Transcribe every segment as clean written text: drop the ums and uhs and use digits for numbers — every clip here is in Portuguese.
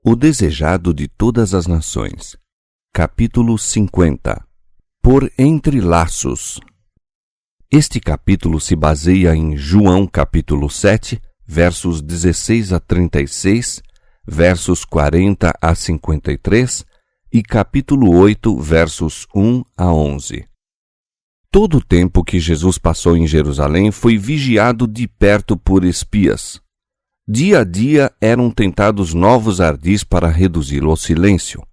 O desejado de todas as nações. Capítulo 50. Por entre laços. Este capítulo se baseia em João capítulo 7, versos 16 a 36, versos 40 a 53 e capítulo 8, versos 1 a 11. Todo o tempo que Jesus passou em Jerusalém foi vigiado de perto por espias. Dia a dia eram tentados novos ardis para reduzi-lo ao silêncio.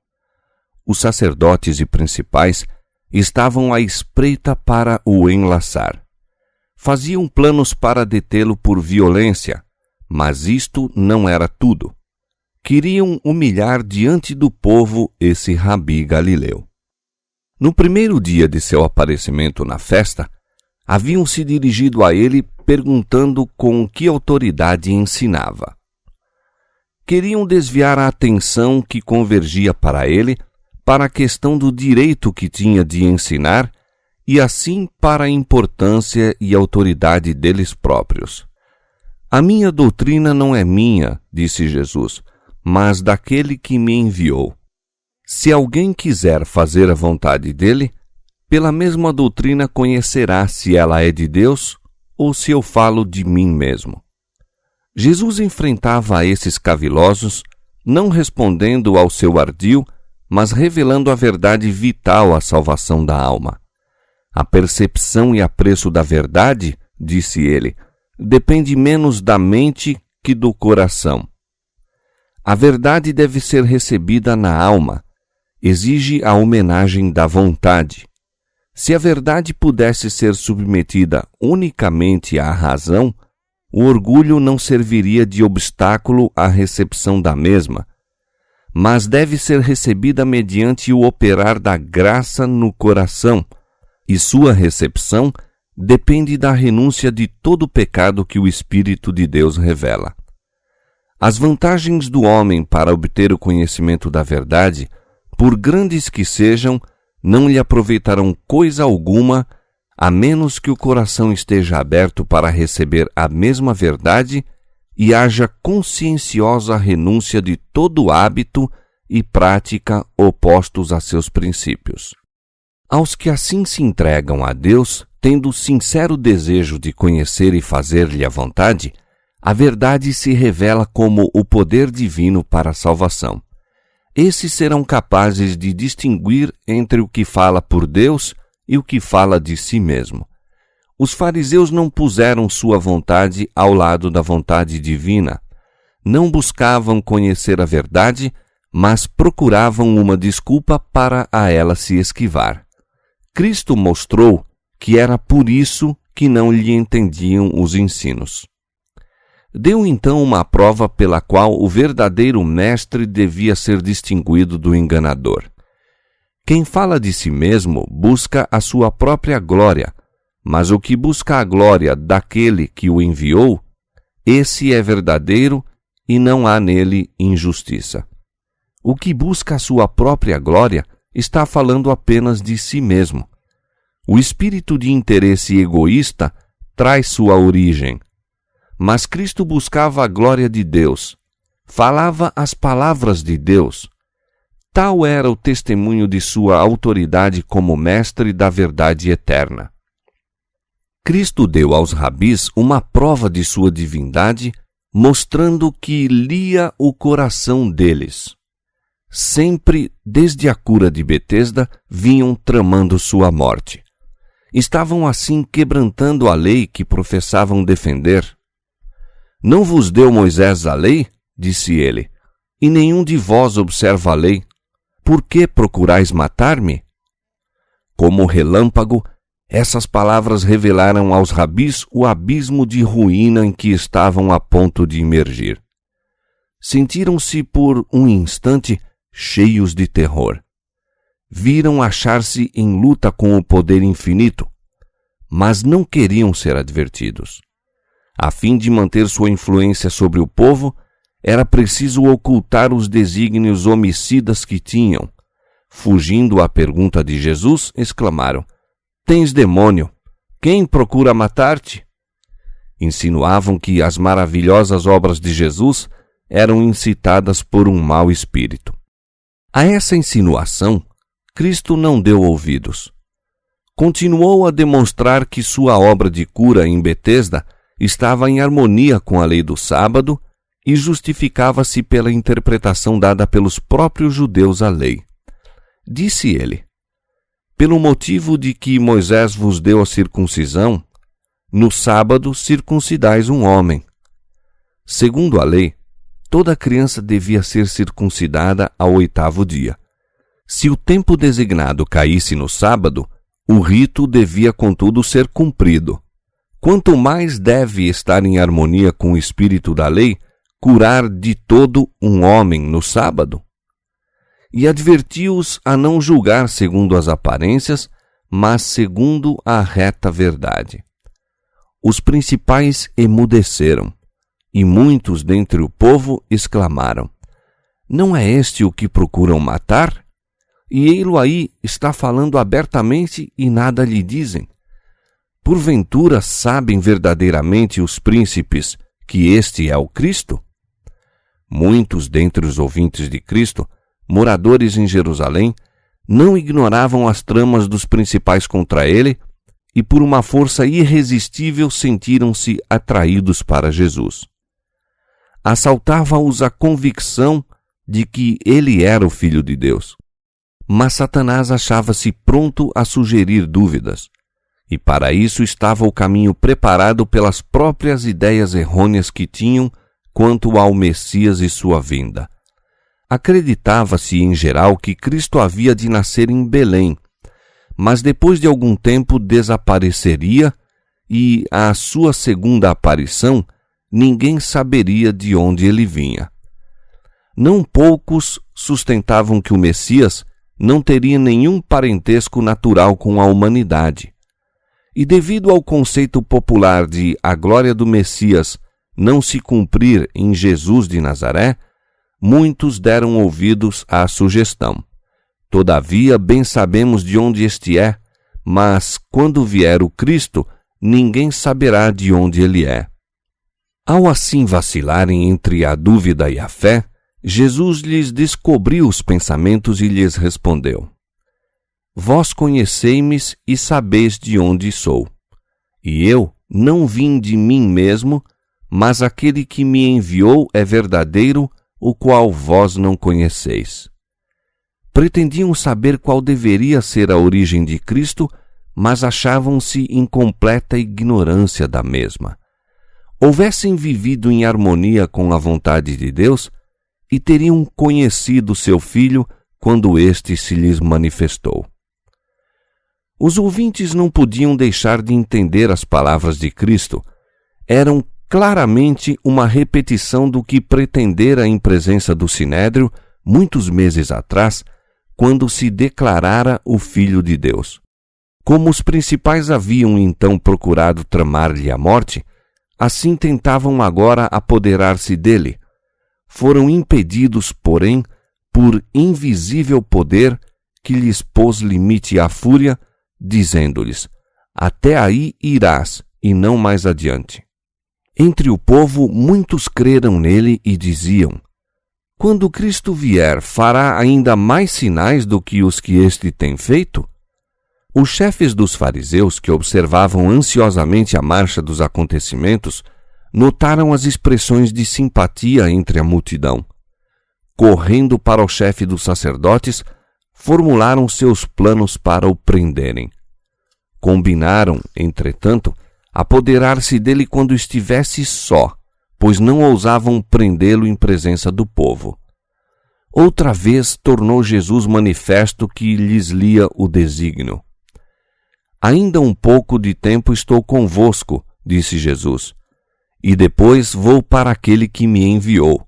Os sacerdotes e principais estavam à espreita para o enlaçar. Faziam planos para detê-lo por violência, mas isto não era tudo. Queriam humilhar diante do povo esse rabi galileu. No primeiro dia de seu aparecimento na festa, haviam se dirigido a ele perguntando com que autoridade ensinava. Queriam desviar a atenção que convergia para ele para a questão do direito que tinha de ensinar e assim para a importância e autoridade deles próprios. A minha doutrina não é minha, disse Jesus, mas daquele que me enviou. Se alguém quiser fazer a vontade dele, pela mesma doutrina conhecerá se ela é de Deus ou se eu falo de mim mesmo. Jesus enfrentava a esses cavilosos, não respondendo ao seu ardil, mas revelando a verdade vital à salvação da alma. A percepção e apreço da verdade, disse ele, depende menos da mente que do coração. A verdade deve ser recebida na alma, exige a homenagem da vontade. Se a verdade pudesse ser submetida unicamente à razão, o orgulho não serviria de obstáculo à recepção da mesma, mas deve ser recebida mediante o operar da graça no coração, e sua recepção depende da renúncia de todo o pecado que o Espírito de Deus revela. As vantagens do homem para obter o conhecimento da verdade, por grandes que sejam, não lhe aproveitarão coisa alguma, a menos que o coração esteja aberto para receber a mesma verdade e haja conscienciosa renúncia de todo hábito e prática opostos a seus princípios. Aos que assim se entregam a Deus, tendo sincero desejo de conhecer e fazer-lhe a vontade, a verdade se revela como o poder divino para a salvação. Esses serão capazes de distinguir entre o que fala por Deus e o que fala de si mesmo. Os fariseus não puseram sua vontade ao lado da vontade divina. Não buscavam conhecer a verdade, mas procuravam uma desculpa para a ela se esquivar. Cristo mostrou que era por isso que não lhe entendiam os ensinos. Deu então uma prova pela qual o verdadeiro mestre devia ser distinguido do enganador. Quem fala de si mesmo busca a sua própria glória, mas o que busca a glória daquele que o enviou, esse é verdadeiro e não há nele injustiça. O que busca a sua própria glória está falando apenas de si mesmo. O espírito de interesse egoísta traz sua origem. Mas Cristo buscava a glória de Deus, falava as palavras de Deus. Tal era o testemunho de sua autoridade como mestre da verdade eterna. Cristo deu aos rabis uma prova de sua divindade, mostrando que lia o coração deles. Sempre, desde a cura de Betesda, vinham tramando sua morte. Estavam assim quebrantando a lei que professavam defender. Não vos deu Moisés a lei? Disse ele, e nenhum de vós observa a lei. Por que procurais matar-me? Como relâmpago, essas palavras revelaram aos rabis o abismo de ruína em que estavam a ponto de imergir. Sentiram-se por um instante cheios de terror. Viram achar-se em luta com o poder infinito, mas não queriam ser advertidos. A fim de manter sua influência sobre o povo, era preciso ocultar os desígnios homicidas que tinham. Fugindo à pergunta de Jesus, exclamaram: Tens demônio! Quem procura matar-te? Insinuavam que as maravilhosas obras de Jesus eram incitadas por um mau espírito. A essa insinuação, Cristo não deu ouvidos. Continuou a demonstrar que sua obra de cura em Betesda estava em harmonia com a lei do sábado e justificava-se pela interpretação dada pelos próprios judeus à lei. Disse ele: pelo motivo de que Moisés vos deu a circuncisão, no sábado circuncidais um homem. Segundo a lei, toda criança devia ser circuncidada ao 8º dia. Se o tempo designado caísse no sábado, o rito devia, contudo, ser cumprido. Quanto mais deve estar em harmonia com o espírito da lei, curar de todo um homem no sábado? E advertiu-os a não julgar segundo as aparências, mas segundo a reta verdade. Os principais emudeceram, e muitos dentre o povo exclamaram: não é este o que procuram matar? E ei-lo aí está falando abertamente e nada lhe dizem. Porventura sabem verdadeiramente os príncipes que este é o Cristo? Muitos dentre os ouvintes de Cristo, moradores em Jerusalém, não ignoravam as tramas dos principais contra ele e por uma força irresistível sentiram-se atraídos para Jesus. Assaltava-os a convicção de que ele era o Filho de Deus. Mas Satanás achava-se pronto a sugerir dúvidas, e para isso estava o caminho preparado pelas próprias ideias errôneas que tinham quanto ao Messias e sua vinda. Acreditava-se em geral que Cristo havia de nascer em Belém, mas depois de algum tempo desapareceria e, à sua segunda aparição, ninguém saberia de onde ele vinha. Não poucos sustentavam que o Messias não teria nenhum parentesco natural com a humanidade. E devido ao conceito popular de a glória do Messias não se cumprir em Jesus de Nazaré, muitos deram ouvidos à sugestão. Todavia, bem sabemos de onde este é, mas quando vier o Cristo, ninguém saberá de onde ele é. Ao assim vacilarem entre a dúvida e a fé, Jesus lhes descobriu os pensamentos e lhes respondeu: vós conhecei-me e sabeis de onde sou. E eu não vim de mim mesmo, mas aquele que me enviou é verdadeiro, o qual vós não conheceis. Pretendiam saber qual deveria ser a origem de Cristo, mas achavam-se em completa ignorância da mesma. Houvessem vivido em harmonia com a vontade de Deus, e teriam conhecido seu Filho quando este se lhes manifestou. Os ouvintes não podiam deixar de entender as palavras de Cristo. Eram claramente uma repetição do que pretendera em presença do Sinédrio muitos meses atrás, quando se declarara o Filho de Deus. Como os principais haviam então procurado tramar-lhe a morte, assim tentavam agora apoderar-se dele. Foram impedidos, porém, por invisível poder que lhes pôs limite à fúria, dizendo-lhes: até aí irás, e não mais adiante. Entre o povo, muitos creram nele e diziam: quando Cristo vier, fará ainda mais sinais do que os que este tem feito? Os chefes dos fariseus, que observavam ansiosamente a marcha dos acontecimentos, notaram as expressões de simpatia entre a multidão. Correndo para o chefe dos sacerdotes, formularam seus planos para o prenderem. Combinaram, entretanto, apoderar-se dele quando estivesse só, pois não ousavam prendê-lo em presença do povo. Outra vez tornou Jesus manifesto que lhes lia o desígnio. Ainda um pouco de tempo estou convosco, disse Jesus, e depois vou para aquele que me enviou.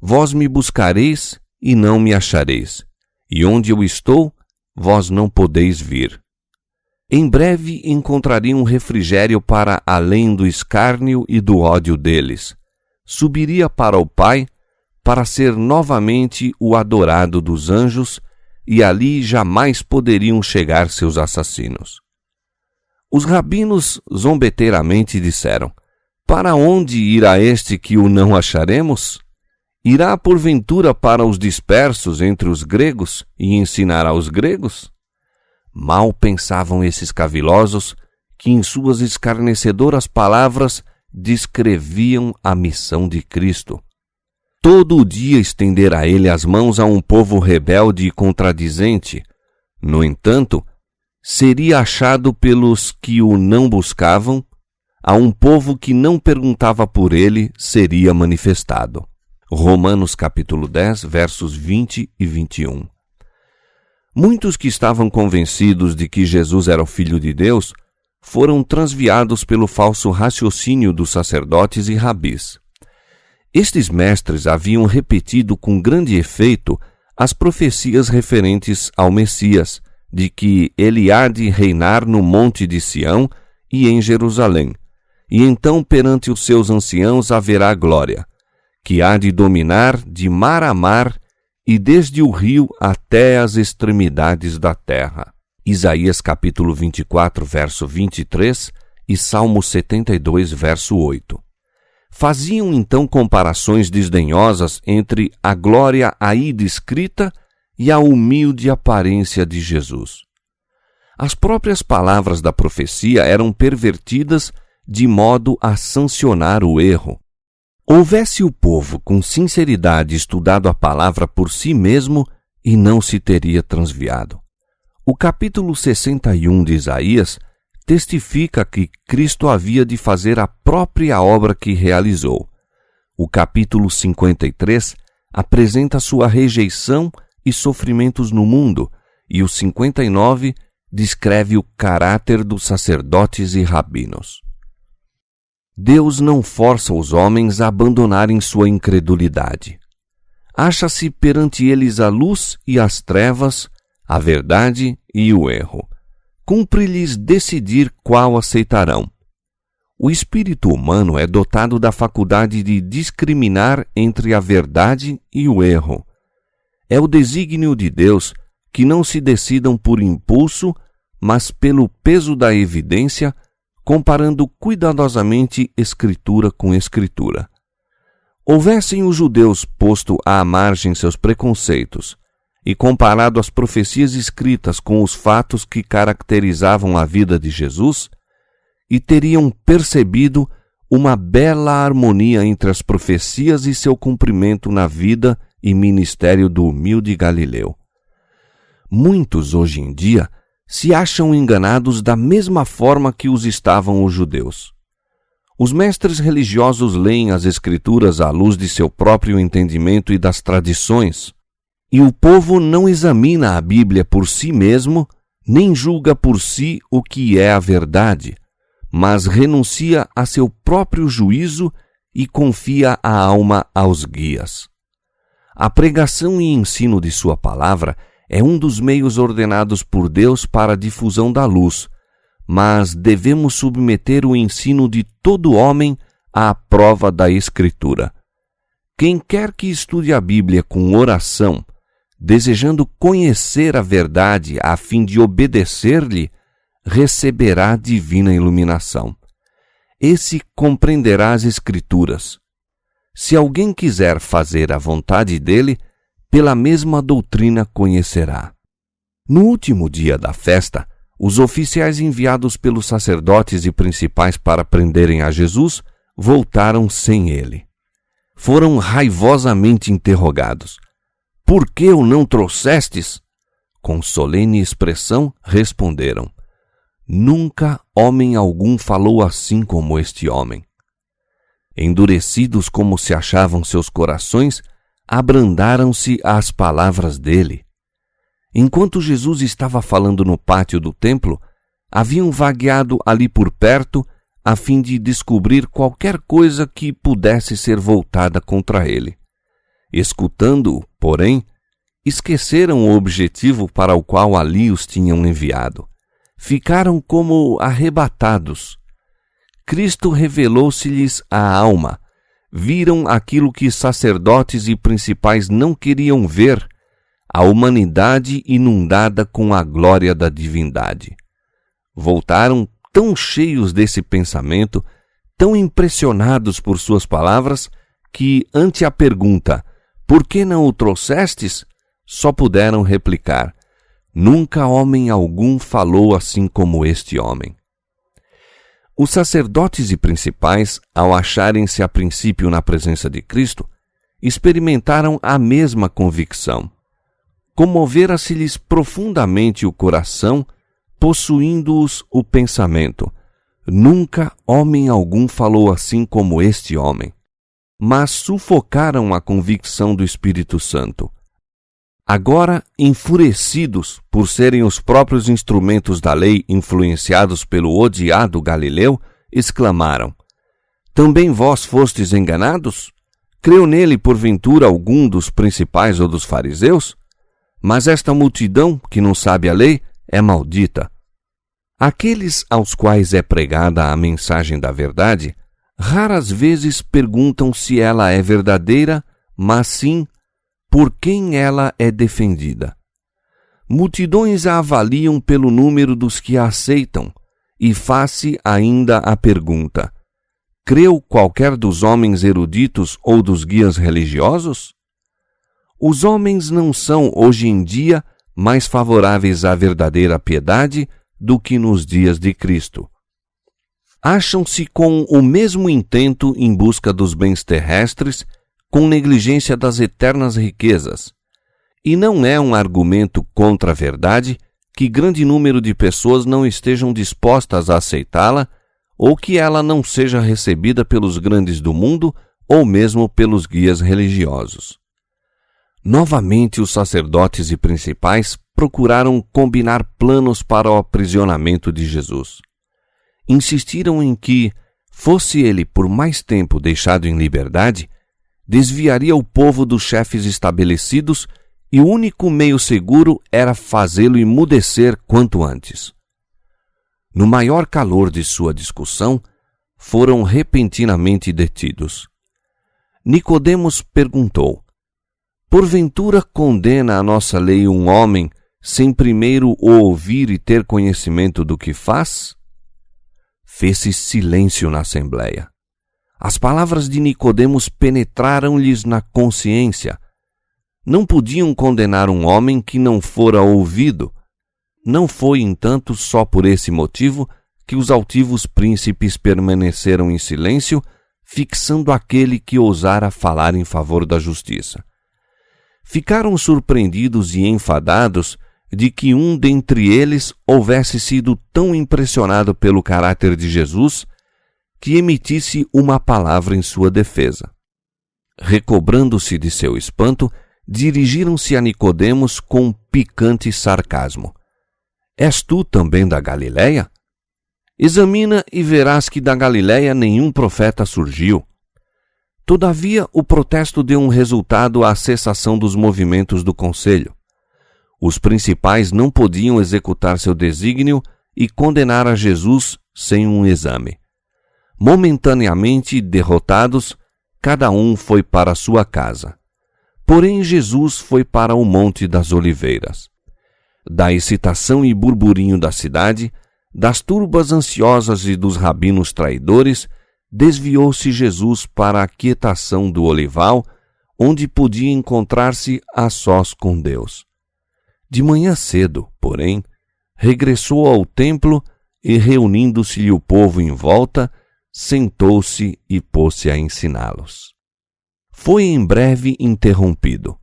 Vós me buscareis e não me achareis, e onde eu estou, vós não podeis vir. Em breve encontrariam refrigério para além do escárnio e do ódio deles. Subiria para o Pai, para ser novamente o adorado dos anjos, e ali jamais poderiam chegar seus assassinos. Os rabinos zombeteiramente disseram: para onde irá este que o não acharemos? Irá porventura para os dispersos entre os gregos e ensinará aos gregos? Mal pensavam esses cavilosos que em suas escarnecedoras palavras descreviam a missão de Cristo. Todo dia estenderá ele as mãos a um povo rebelde e contradizente. No entanto, seria achado pelos que o não buscavam, a um povo que não perguntava por ele seria manifestado. Romanos capítulo 10, versos 20 e 21. Muitos que estavam convencidos de que Jesus era o Filho de Deus foram transviados pelo falso raciocínio dos sacerdotes e rabis. Estes mestres haviam repetido com grande efeito as profecias referentes ao Messias, de que ele há de reinar no monte de Sião e em Jerusalém, e então perante os seus anciãos haverá glória, que há de dominar de mar a mar e desde o rio até as extremidades da terra. Isaías capítulo 24, verso 23 e Salmo 72, verso 8. Faziam então comparações desdenhosas entre a glória aí descrita e a humilde aparência de Jesus. As próprias palavras da profecia eram pervertidas de modo a sancionar o erro. Houvesse o povo com sinceridade estudado a palavra por si mesmo e não se teria transviado. O capítulo 61 de Isaías testifica que Cristo havia de fazer a própria obra que realizou. O capítulo 53 apresenta sua rejeição e sofrimentos no mundo, e o 59 descreve o caráter dos sacerdotes e rabinos. Deus não força os homens a abandonarem sua incredulidade. Acha-se perante eles a luz e as trevas, a verdade e o erro. Cumpre-lhes decidir qual aceitarão. O espírito humano é dotado da faculdade de discriminar entre a verdade e o erro. É o desígnio de Deus que não se decidam por impulso, mas pelo peso da evidência, comparando cuidadosamente escritura com escritura. Houvessem os judeus posto à margem seus preconceitos e comparado as profecias escritas com os fatos que caracterizavam a vida de Jesus, e teriam percebido uma bela harmonia entre as profecias e seu cumprimento na vida e ministério do humilde Galileu. Muitos, hoje em dia, se acham enganados da mesma forma que os estavam os judeus. Os mestres religiosos leem as Escrituras à luz de seu próprio entendimento e das tradições, e o povo não examina a Bíblia por si mesmo, nem julga por si o que é a verdade, mas renuncia a seu próprio juízo e confia a alma aos guias. A pregação e ensino de sua palavra é um dos meios ordenados por Deus para a difusão da luz, mas devemos submeter o ensino de todo homem à prova da Escritura. Quem quer que estude a Bíblia com oração, desejando conhecer a verdade a fim de obedecer-lhe, receberá divina iluminação. Esse compreenderá as Escrituras. Se alguém quiser fazer a vontade dele, pela mesma doutrina conhecerá. No último dia da festa, os oficiais enviados pelos sacerdotes e principais para prenderem a Jesus voltaram sem ele. Foram raivosamente interrogados. Por que o não trouxestes? Com solene expressão responderam: Nunca homem algum falou assim como este homem. Endurecidos como se achavam seus corações, abrandaram-se às palavras dele. Enquanto Jesus estava falando no pátio do templo, haviam vagueado ali por perto a fim de descobrir qualquer coisa que pudesse ser voltada contra ele. Escutando-o, porém, esqueceram o objetivo para o qual ali os tinham enviado. Ficaram como arrebatados. Cristo revelou-se-lhes a alma. Viram aquilo que sacerdotes e principais não queriam ver, a humanidade inundada com a glória da divindade. Voltaram tão cheios desse pensamento, tão impressionados por suas palavras, que, ante a pergunta Por que não o trouxestes? Só puderam replicar: Nunca homem algum falou assim como este homem. Os sacerdotes e principais, ao acharem-se a princípio na presença de Cristo, experimentaram a mesma convicção. Comovera-se-lhes profundamente o coração, possuindo-os o pensamento: Nunca homem algum falou assim como este homem. Mas sufocaram a convicção do Espírito Santo. Agora, enfurecidos por serem os próprios instrumentos da lei influenciados pelo odiado Galileu, exclamaram: Também vós fostes enganados? Creu nele porventura algum dos principais ou dos fariseus? Mas esta multidão, que não sabe a lei, é maldita. Aqueles aos quais é pregada a mensagem da verdade, raras vezes perguntam se ela é verdadeira, mas sim por quem ela é defendida. Multidões a avaliam pelo número dos que a aceitam, e faz-se ainda a pergunta: creu qualquer dos homens eruditos ou dos guias religiosos? Os homens não são, hoje em dia, mais favoráveis à verdadeira piedade do que nos dias de Cristo. Acham-se com o mesmo intento em busca dos bens terrestres, com negligência das eternas riquezas. E não é um argumento contra a verdade que grande número de pessoas não estejam dispostas a aceitá-la ou que ela não seja recebida pelos grandes do mundo ou mesmo pelos guias religiosos. Novamente os sacerdotes e principais procuraram combinar planos para o aprisionamento de Jesus. Insistiram em que, fosse ele por mais tempo deixado em liberdade, desviaria o povo dos chefes estabelecidos e o único meio seguro era fazê-lo emudecer quanto antes. No maior calor de sua discussão, foram repentinamente detidos. Nicodemos perguntou: Porventura condena a nossa lei um homem sem primeiro o ouvir e ter conhecimento do que faz? Fez-se silêncio na assembleia. As palavras de Nicodemos penetraram-lhes na consciência. Não podiam condenar um homem que não fora ouvido. Não foi, entanto, só por esse motivo que os altivos príncipes permaneceram em silêncio, fixando aquele que ousara falar em favor da justiça. Ficaram surpreendidos e enfadados de que um dentre eles houvesse sido tão impressionado pelo caráter de Jesus que emitisse uma palavra em sua defesa. Recobrando-se de seu espanto, dirigiram-se a Nicodemos com picante sarcasmo: És tu também da Galileia? Examina e verás que da Galileia nenhum profeta surgiu. Todavia, o protesto deu um resultado à cessação dos movimentos do conselho. Os principais não podiam executar seu desígnio e condenar a Jesus sem um exame. Momentaneamente derrotados, cada um foi para sua casa. Porém, Jesus foi para o Monte das Oliveiras. Da excitação e burburinho da cidade, das turbas ansiosas e dos rabinos traidores, desviou-se Jesus para a quietação do olival, onde podia encontrar-se a sós com Deus. De manhã cedo, porém, regressou ao templo e, reunindo-se-lhe o povo em volta, sentou-se e pôs-se a ensiná-los. Foi em breve interrompido.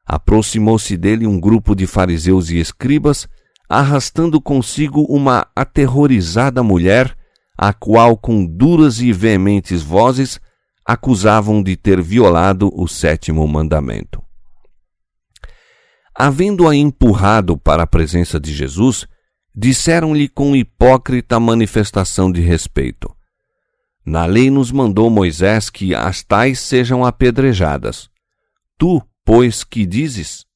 Aproximou-se dele um grupo de fariseus e escribas, arrastando consigo uma aterrorizada mulher, a qual, com duras e veementes vozes, acusavam de ter violado o 7º mandamento. Havendo-a empurrado para a presença de Jesus, disseram-lhe com hipócrita manifestação de respeito: Na lei nos mandou Moisés que as tais sejam apedrejadas. Tu, pois, que dizes?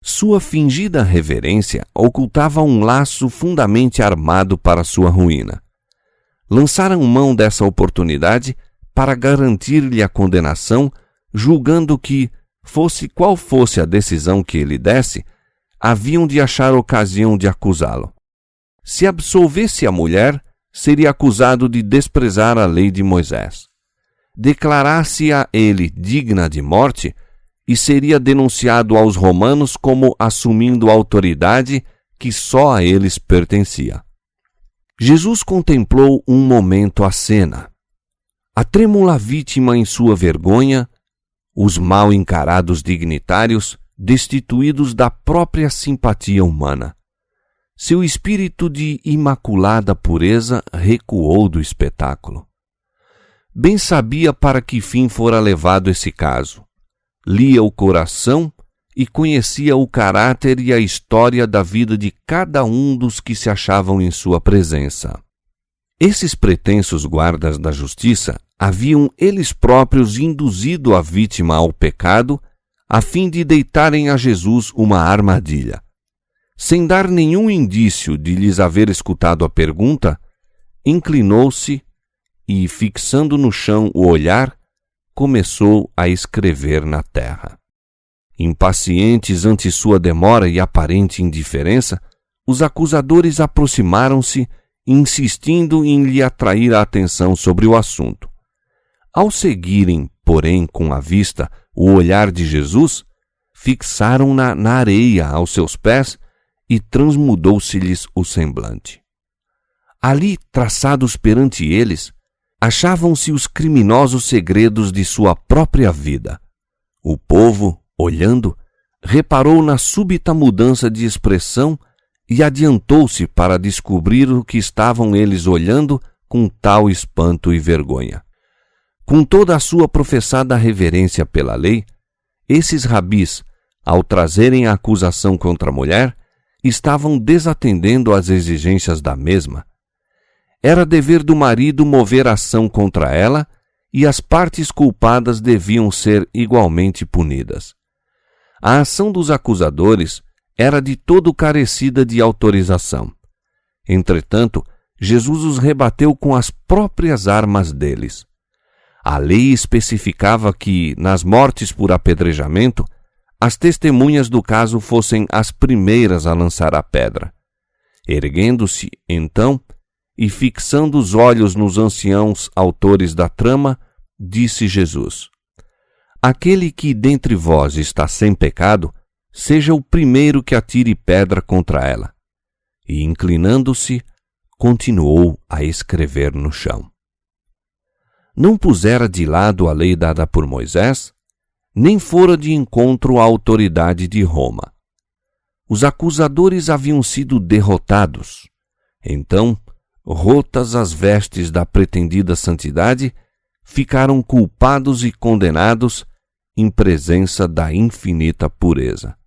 Sua fingida reverência ocultava um laço fundamente armado para sua ruína. Lançaram mão dessa oportunidade para garantir-lhe a condenação, julgando que, fosse qual fosse a decisão que ele desse, haviam de achar ocasião de acusá-lo. Se absolvesse a mulher, seria acusado de desprezar a lei de Moisés. Declarasse-a ele digna de morte, e seria denunciado aos romanos como assumindo autoridade que só a eles pertencia. Jesus contemplou um momento a cena. A trêmula vítima em sua vergonha, os mal encarados dignitários destituídos da própria simpatia humana. Seu espírito de imaculada pureza recuou do espetáculo. Bem sabia para que fim fora levado esse caso. Lia o coração e conhecia o caráter e a história da vida de cada um dos que se achavam em sua presença. Esses pretensos guardas da justiça haviam eles próprios induzido a vítima ao pecado a fim de deitarem a Jesus uma armadilha. Sem dar nenhum indício de lhes haver escutado a pergunta, inclinou-se e, fixando no chão o olhar, começou a escrever na terra. Impacientes ante sua demora e aparente indiferença, os acusadores aproximaram-se, insistindo em lhe atrair a atenção sobre o assunto. Ao seguirem, porém, com a vista o olhar de Jesus, fixaram-na na areia aos seus pés e transmudou-se-lhes o semblante. Ali, traçados perante eles, achavam-se os criminosos segredos de sua própria vida. O povo, olhando, reparou na súbita mudança de expressão e adiantou-se para descobrir o que estavam eles olhando com tal espanto e vergonha. Com toda a sua professada reverência pela lei, esses rabis, ao trazerem a acusação contra a mulher, estavam desatendendo às exigências da mesma. Era dever do marido mover ação contra ela e as partes culpadas deviam ser igualmente punidas. A ação dos acusadores era de todo carecida de autorização. Entretanto, Jesus os rebateu com as próprias armas deles. A lei especificava que, nas mortes por apedrejamento, as testemunhas do caso fossem as primeiras a lançar a pedra. Erguendo-se, então, e fixando os olhos nos anciãos autores da trama, disse Jesus: Aquele que dentre vós está sem pecado, seja o primeiro que atire pedra contra ela. E, inclinando-se, continuou a escrever no chão. Não pusera de lado a lei dada por Moisés, nem fora de encontro à autoridade de Roma. Os acusadores haviam sido derrotados. Então, rotas as vestes da pretendida santidade, ficaram culpados e condenados em presença da infinita pureza.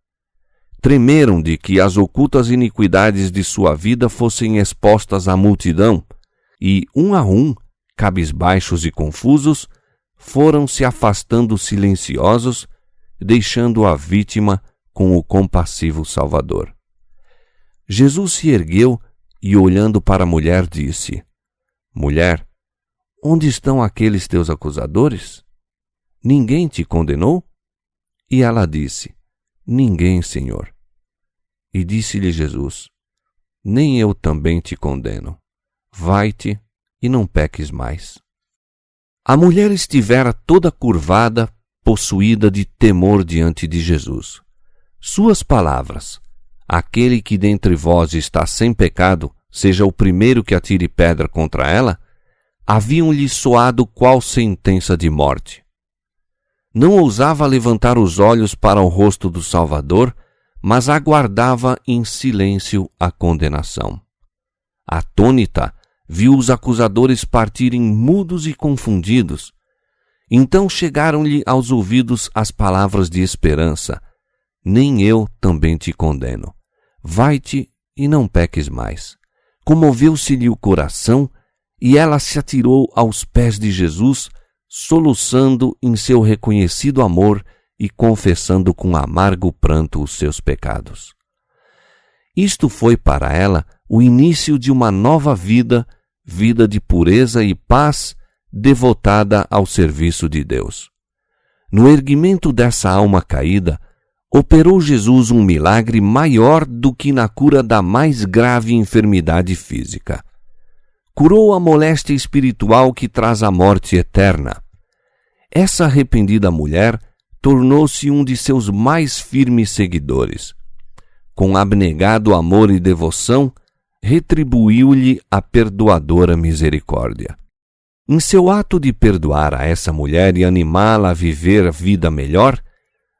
Tremeram de que as ocultas iniquidades de sua vida fossem expostas à multidão, e, um a um, cabisbaixos e confusos, foram se afastando silenciosos, deixando a vítima com o compassivo Salvador. Jesus se ergueu e, olhando para a mulher, disse: Mulher, onde estão aqueles teus acusadores? Ninguém te condenou? E ela disse: Ninguém, Senhor. E disse-lhe Jesus: Nem eu também te condeno. Vai-te e não peques mais. A mulher estivera toda curvada, possuída de temor diante de Jesus. Suas palavras: Aquele que dentre vós está sem pecado, seja o primeiro que atire pedra contra ela, haviam-lhe soado qual sentença de morte. Não ousava levantar os olhos para o rosto do Salvador, mas aguardava em silêncio a condenação. Atônita, viu os acusadores partirem mudos e confundidos. Então chegaram-lhe aos ouvidos as palavras de esperança: Nem eu também te condeno. Vai-te e não peques mais. Comoveu-se-lhe o coração e ela se atirou aos pés de Jesus, soluçando em seu reconhecido amor e confessando com amargo pranto os seus pecados. Isto foi para ela o início de uma nova vida, vida de pureza e paz, devotada ao serviço de Deus. No erguimento dessa alma caída, operou Jesus um milagre maior do que na cura da mais grave enfermidade física. Curou a moléstia espiritual que traz a morte eterna. Essa arrependida mulher tornou-se um de seus mais firmes seguidores. Com abnegado amor e devoção, retribuiu-lhe a perdoadora misericórdia. Em seu ato de perdoar a essa mulher e animá-la a viver a vida melhor,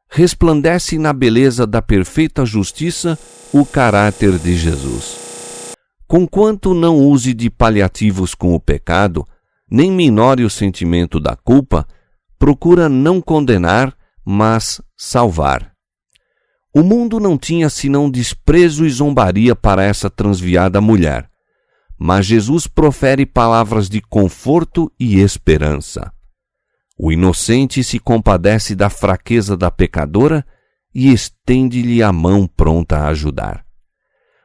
resplandece na beleza da perfeita justiça o caráter de Jesus. Conquanto não use de paliativos com o pecado, nem minore o sentimento da culpa, procura não condenar, mas salvar. O mundo não tinha senão desprezo e zombaria para essa transviada mulher, mas Jesus profere palavras de conforto e esperança. O inocente se compadece da fraqueza da pecadora e estende-lhe a mão pronta a ajudar.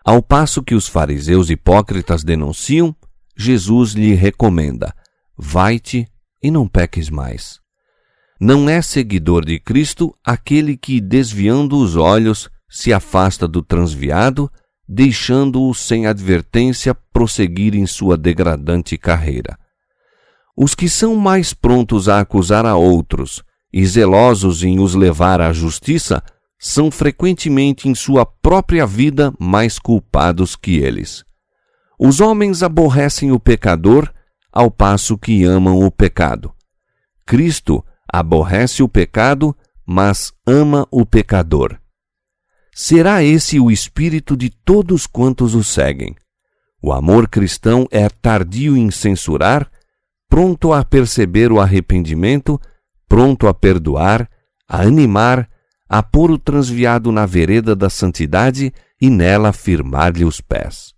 Ao passo que os fariseus hipócritas denunciam, Jesus lhe recomenda: vai-te e não peques mais. Não é seguidor de Cristo aquele que, desviando os olhos, se afasta do transviado, deixando-o sem advertência prosseguir em sua degradante carreira. Os que são mais prontos a acusar a outros e zelosos em os levar à justiça são frequentemente em sua própria vida mais culpados que eles. Os homens aborrecem o pecador, ao passo que amam o pecado. Cristo aborrece o pecado, mas ama o pecador. Será esse o espírito de todos quantos o seguem. O amor cristão é tardio em censurar, pronto a perceber o arrependimento, pronto a perdoar, a animar, a pôr o transviado na vereda da santidade e nela firmar-lhe os pés.